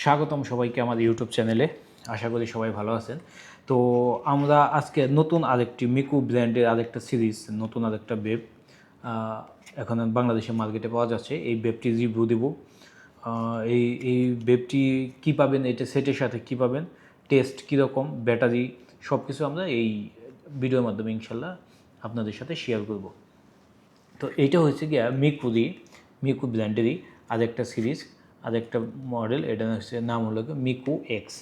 স্বাগতম সবাইকে আমাদের ইউটিউব চ্যানেলে। আশা করি সবাই ভালো আছেন। তো আমরা আজকে নতুন আরেকটি মিকু ব্র্যান্ডের আরেকটা সিরিজ, নতুন আরেকটা বেব এখন বাংলাদেশের মার্কেটে পাওয়া যাচ্ছে। এই বেবটি রিভিউ দেব। এই এই বেবটি কী পাবেন, এটা সেটের সাথে কী পাবেন, টেস্ট কীরকম, ব্যাটারি, সব কিছু আমরা এই ভিডিওর মাধ্যমে ইনশাল্লাহ আপনাদের সাথে শেয়ার করব। তো এইটা হচ্ছে গিয়া মিকু ব্র্যান্ডেরই আরেকটা সিরিজ, আরেকটা মডেল। এটা হচ্ছে নাম হলো গিয়ে মিকু এক্স।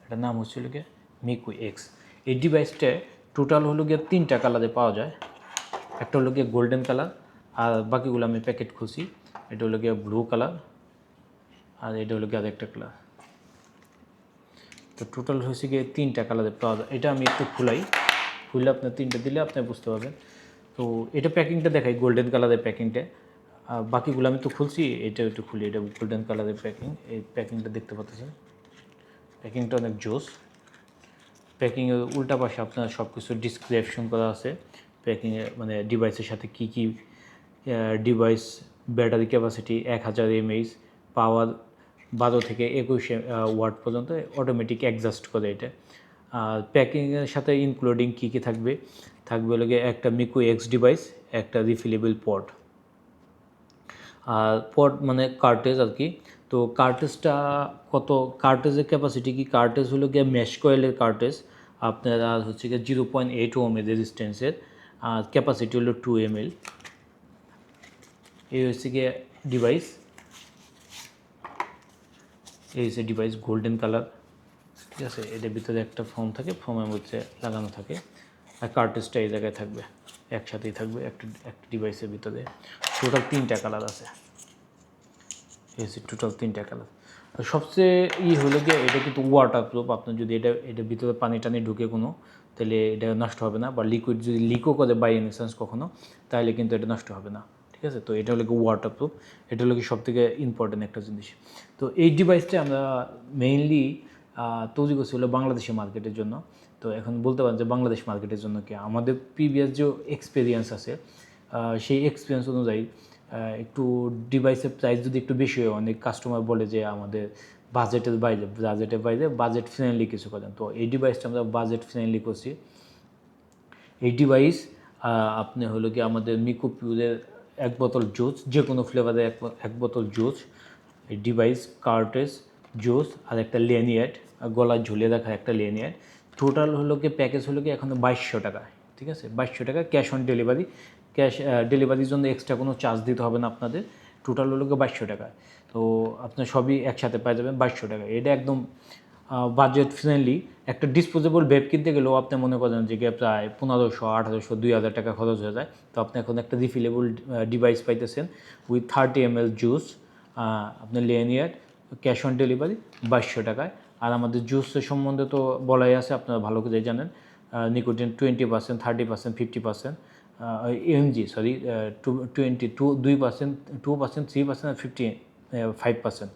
এটার নাম হচ্ছিল গিয়ে মিকু এক্স। এই ডিভাইসটা টোটাল হলো গিয়ে 3টা কালারে পাওয়া যায়। একটা হলো গিয়ে গোল্ডেন কালার, আর বাকিগুলো আমি প্যাকেট খুঁজি। এটা হলো গিয়ে ব্লু কালার, আর এটা হলো গিয়ে আরেকটা কালার। তো টোটাল হচ্ছে গিয়ে 3টা কালারে পাওয়া যায়। এটা আমি একটু খুলে আপনার 3টা দিলে আপনি বুঝতে পারবেন। তো এটা প্যাকিংটা দেখাই, গোল্ডেন কালারের প্যাকিংটা। বাকিগুলো আমি তো খুলছি, এটা একটু খুলি। এটা গোল্ডেন কালারের প্যাকিং। এই প্যাকিংটা দেখতে পাচ্ছেন, প্যাকিংটা অনেক জোস। প্যাকিংয়ের উল্টা পাশে আপনার সব কিছু ডিসক্রিপশন করা আছে। প্যাকিংয়ে মানে ডিভাইসের সাথে কী কী ডিভাইস, ব্যাটারি ক্যাপাসিটি 1000 mAh, পাওয়ার 12 থেকে 21 ওয়াট পর্যন্ত অটোমেটিক অ্যাডজাস্ট করে এটা। আর প্যাকিংয়ের সাথে ইনক্লুডিং কী কী থাকবে লাগে একটা মিকু এক্স ডিভাইস, একটা রিফিলেবল পড। আর পড মানে কার্টেজ আর কি। তো কার্টেজটা কত, কার্টেজের ক্যাপাসিটি কি, কার্টেজ হলো গিয়ে ম্যাশ কয়েলের কার্টেজ। আপনারা হচ্ছে গিয়ে 0.8 ওহম রেজিস্ট্যান্সের, আর ক্যাপাসিটি হলো 2 ml। এই হচ্ছে গিয়ে ডিভাইস, এই হচ্ছে ডিভাইস গোল্ডেন কালার, ঠিক আছে। এটার ভিতরে একটা ফোম থাকে, ফোমের মধ্যে লাগানো থাকে, আর কার্টেজটা এই জায়গায় থাকবে, একসাথেই থাকবে একটা ডিভাইসের ভিতরে। টোটাল 3টা কালার আছে, এই হচ্ছে টোটাল 3টা কালার। সবচেয়ে হলো গিয়ে এটা কিন্তু ওয়াটার প্রুফ। আপনার যদি এটার ভিতরে পানি টানি ঢুকে কোনো, তাহলে এটা নষ্ট হবে না, বা লিকুইড যদি লিকও করে বাই এনি চান্স কখনো, তাহলে কিন্তু এটা নষ্ট হবে না, ঠিক আছে। তো এটা হলো কি ওয়াটার প্রুফ, এটা হলো কি সবথেকে ইম্পর্টেন্ট একটা জিনিস। তো এই ডিভাইসটা আমরা মেইনলি তৈরি করছি হলো বাংলাদেশের মার্কেটের জন্য। তো এখন বলতে পারেন যে বাংলাদেশ মার্কেটের জন্য কি, আমাদের প্রিভিয়াস যে এক্সপিরিয়েন্স আছে সেই এক্সপিরিয়েন্স অনুযায়ী একটু ডিভাইসের প্রাইস যদি একটু বেশি হয়, অনেক কাস্টমার বলে যে আমাদের বাজেটের বাইরে বাজেট ফ্রেন্ডলি কিছু করেন। তো এই ডিভাইসটা আমরা বাজেট ফ্রেন্ডলি করছি। এই ডিভাইস আপনি হলো কি আমাদের মিকু পিউরের 1 বোতল জুস, যে কোনো ফ্লেভারের 1 বোতল জুস, এই ডিভাইস, কার্টেজ, জুস, আর একটা লেনিয়ার্ড, গলায় ঝুলিয়ে রাখা একটা লেনিয়ার্ড। টোটাল হলো কি প্যাকেজ হলো কি এখন 2200 টাকা, ঠিক আছে। 2200 টাকা ক্যাশ অন ডেলিভারি। ক্যাশ ডেলিভারির জন্য এক্সট্রা কোনো চার্জ দিতে হবে না আপনাদের। টোটাল হলো কি 2200 টাকা। তো আপনার সবই একসাথে পেয়ে যাবেন 2200 টাকা। এটা একদম বাজেট ফ্রেন্ডলি। একটা ডিসপোজেবল ভেব কিনতে গেলেও আপনি মনে করেন যে প্রায় 1500, 1800, 2000 টাকা খরচ হয়ে যায়। তো আপনি এখন একটা রিফিলেবল ডিভাইস পাইতেছেন উইথ 30 ml জুস, আপনার লেনিয়ার্ড, ক্যাশ অন ডেলিভারি 2200 টাকায়। আর আমাদের জুসের সম্বন্ধে তো বলাই আছে, আপনারা ভালো করে জানেন। নিকোটিন 20%, 30%, 50%, এমজি সরি 2%, 3%, আর 5%।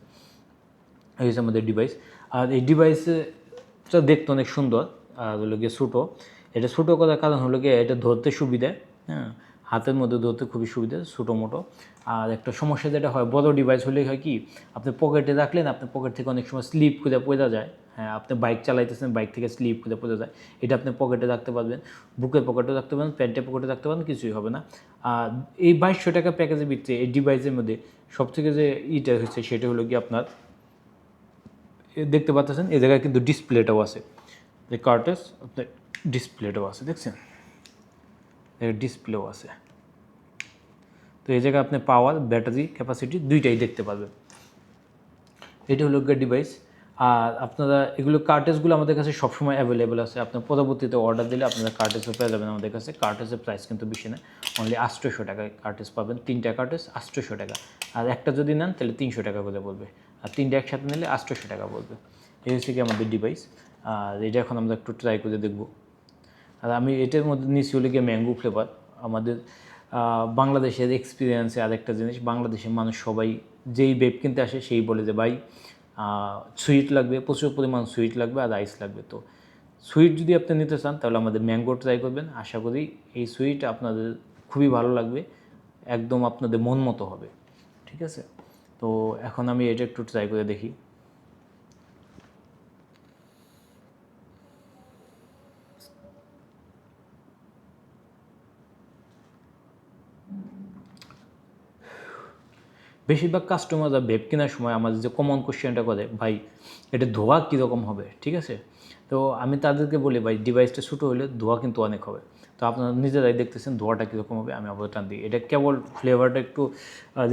এই হচ্ছে আমাদের ডিভাইস। আর এই ডিভাইসটা দেখতে অনেক সুন্দর, আর হলো গিয়ে ছোটো। এটা ছোটো করার কারণ হলো গিয়ে এটা ধরতে সুবিধা, হ্যাঁ, হাতের মধ্যে ধরতে খুবই সুবিধা, ছোটো মোটো। আর একটা সমস্যা যেটা হয় বড় ডিভাইস হলে হয় কি, আপনি পকেটে রাখলেন, আপনার পকেট থেকে অনেক সময় স্লিপ করে পড়ে যায়। হ্যাঁ, আপনি বাইক চালাইতেছেন, বাইক থেকে স্লিপ করে পড়ে যায়। এটা আপনি পকেটে রাখতে পারবেন, বুকের পকেটে রাখতে পারেন, প্যান্টের পকেটে রাখতে পারেন, কিছুই হবে না। আর এই 2200 টাকা প্যাকেজের ভিতরে এই ডিভাইসের মধ্যে সবথেকে যে হচ্ছে সেটা হলো কি আপনার দেখতে পাচ্ছেন এই জায়গায় কিন্তু ডিসপ্লেটাও আছে, যে কার্টেজ আপনার ডিসপ্লেটাও আছে, দেখছেন ডিসপ্লেও আছে। তো এই জায়গায় আপনি পাওয়ার, ব্যাটারি ক্যাপাসিটি দুইটাই দেখতে পাবেন। এটা হলো গিয়ে ডিভাইস। আর আপনারা এগুলো কার্টেজগুলো আমাদের কাছে সবসময় অ্যাভেলেবেল আছে। আপনার পরবর্তীতে অর্ডার দিলে আপনারা কার্টেজও পেয়ে যাবেন আমাদের কাছে। কার্টেজের প্রাইস কিন্তু বেশি না, অনলি 800 টাকায় কার্টেজ পাবেন। 3টা কার্টেজ 800 টাকা, আর একটা যদি নেন তাহলে 300 টাকা করে পড়বে, আর 3টা একসাথে নিলে 800 টাকা পড়বে। এই হচ্ছে কি আমাদের ডিভাইস। আর এটা এখন আমরা একটু ট্রাই করে দেখব। আর আমি এটার মধ্যে নিচ্ছি হলে গিয়ে ম্যাঙ্গো ফ্লেভার। আমাদের বাংলাদেশের এক্সপিরিয়েন্সে আরেকটা জিনিস, বাংলাদেশের মানুষ সবাই যেই বেব কিনতে আসে সেই বলে যে ভাই সুইট লাগবে, প্রচুর পরিমাণ সুইট লাগবে, আর আইস লাগবে। তো সুইট যদি আপনি নিতে চান তাহলে আমাদের ম্যাঙ্গো ট্রাই করবেন। আশা করি এই সুইট আপনাদের খুবই ভালো লাগবে, একদম আপনাদের মন মতো হবে, ঠিক আছে। তো এখন আমি এটা একটু ট্রাই করে দেখি। বেশিরভাগ কাস্টমাররা ভেব কেনার সময় আমাদের যে কমন কোশ্চেনটা করে, ভাই এটা ধোয়া কীরকম হবে, ঠিক আছে? তো আমি তাদেরকে বলি, ভাই ডিভাইসটা ছোটো হলে ধোয়া কিন্তু অনেক হবে। তো আপনারা নিজেরাই দেখতেছেন ধোয়াটা কীরকম হবে, আমি আবার টান দিই। এটা কেবল ফ্লেভারটা একটু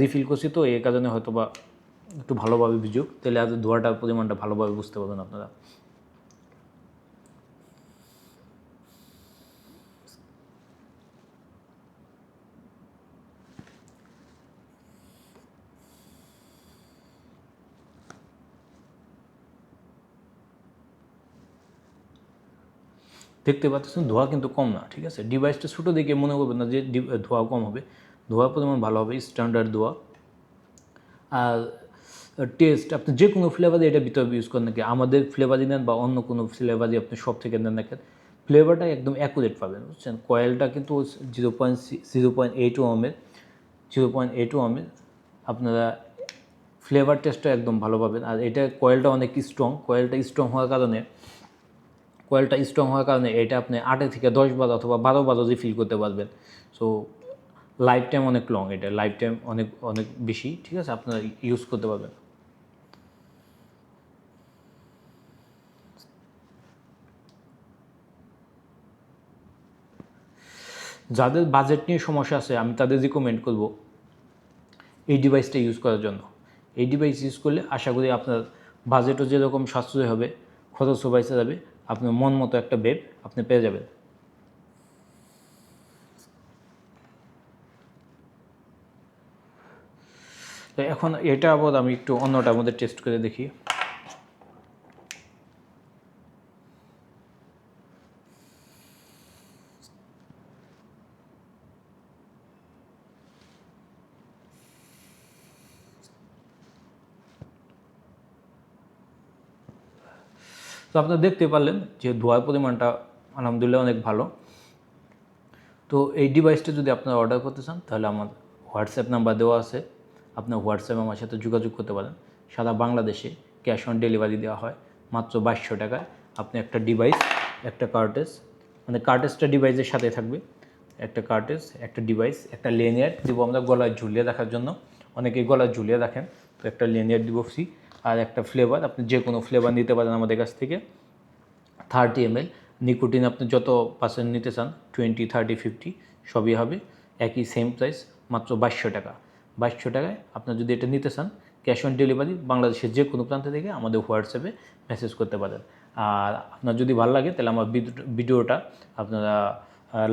রিফিল করছি, তো এই কারণে হয়তো বা একটু ভালোভাবে ভিজুক, তাহলে আর ধোয়াটার পরিমাণটা ভালোভাবে বুঝতে পারবেন আপনারা। দেখতে পাচ্ছেন ধোয়া কিন্তু কম না, ঠিক আছে? ডিভাইসটা ছোটো দেখে মনে করবেন না যে ধোয়া কম হবে, ধোয়ার পরিমাণ ভালো হবে, স্ট্যান্ডার্ড ধোয়া। আর টেস্ট আপনি যে কোনো ফ্লেভারে এটা ভিতরে ইউজ করেন নাকি, আমাদের ফ্লেভারই নেন বা অন্য কোনো ফ্লেভারই আপনি সব থেকে নেন না কেন, ফ্লেভারটা একদম অ্যাকুরেট পাবেন, বুঝছেন? কয়েলটা কিন্তু 0.8 ওহমের, 0.8 ওহমের। আপনারা ফ্লেভার টেস্টটা একদম ভালো পাবেন। আর এটা কয়েলটা অনেক স্ট্রং, কয়েলটা স্ট্রং হওয়ার কারণে এটা আপনি 8 থেকে 10 বার অথবা 12 বারও রিফিল করতে পারবেন। সো লাইফ টাইম অনেক লং, এটা লাইফ টাইম অনেক অনেক বেশি, ঠিক আছে? আপনারা ইউজ করতে পারবেন। যাদের বাজেট নিয়ে সমস্যা আছে আমি তাদের রিকমেন্ড করব এই ডিভাইসটা ইউজ করার জন্য। এই ডিভাইস ইউজ করলে আশা করি আপনার বাজেটও যেরকম সাশ্রয় হবে, খরচও বাইসে যাবে, আপনার মন মতো একটা বেড আপনি পেয়ে যাবেন। তো এখন এটা আবার আমি একটু অন্যটার মধ্যে টেস্ট করে দেখি। তো আপনারা দেখতে পারলেন যে ধোয়ার পরিমাণটা আলহামদুলিল্লাহ অনেক ভালো। তো এই ডিভাইসটা যদি আপনারা অর্ডার করতে চান তাহলে আমার হোয়াটসঅ্যাপ নাম্বার দেওয়া আছে, আপনার হোয়াটসঅ্যাপে আমার সাথে যোগাযোগ করতে পারেন। সারা বাংলাদেশে ক্যাশ অন ডেলিভারি দেওয়া হয় মাত্র 2200 টাকায়। আপনি একটা ডিভাইস, একটা কার্টেজ, মানে কার্টেজটা ডিভাইসের সাথে থাকবে, একটা কার্টেজ, একটা ডিভাইস, একটা লেনিয়ার্ড দিব আমরা গলায় ঝুলিয়ে রাখার জন্য, অনেকেই গলায় ঝুলিয়ে রাখেন, তো একটা লেনিয়ার্ড দিব ফ্রি। আর একটা ফ্লেভার, আপনি যে কোনো ফ্লেভার নিতে পারেন আমাদের কাছ থেকে। 30 ml নিকোটিন আপনি যত পার্সেন্ট নিতে চান, 20, 30, 50 সবই হবে, একই সেম প্রাইস, মাত্র 2200 টাকা। 2200 টাকায় আপনার যদি এটা নিতে চান, ক্যাশ অন ডেলিভারি বাংলাদেশের যে কোনো প্রান্ত থেকে আমাদের হোয়াটসঅ্যাপে মেসেজ করতে পারেন। আর আপনার যদি ভালো লাগে তাহলে আমার ভিডিওটা আপনারা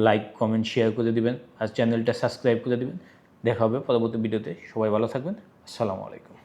লাইক, কমেন্ট, শেয়ার করে দিবেন আর চ্যানেলটা সাবস্ক্রাইব করে দিবেন। দেখা হবে পরবর্তী ভিডিওতে। সবাই ভালো থাকবেন। আসসালামু আলাইকুম।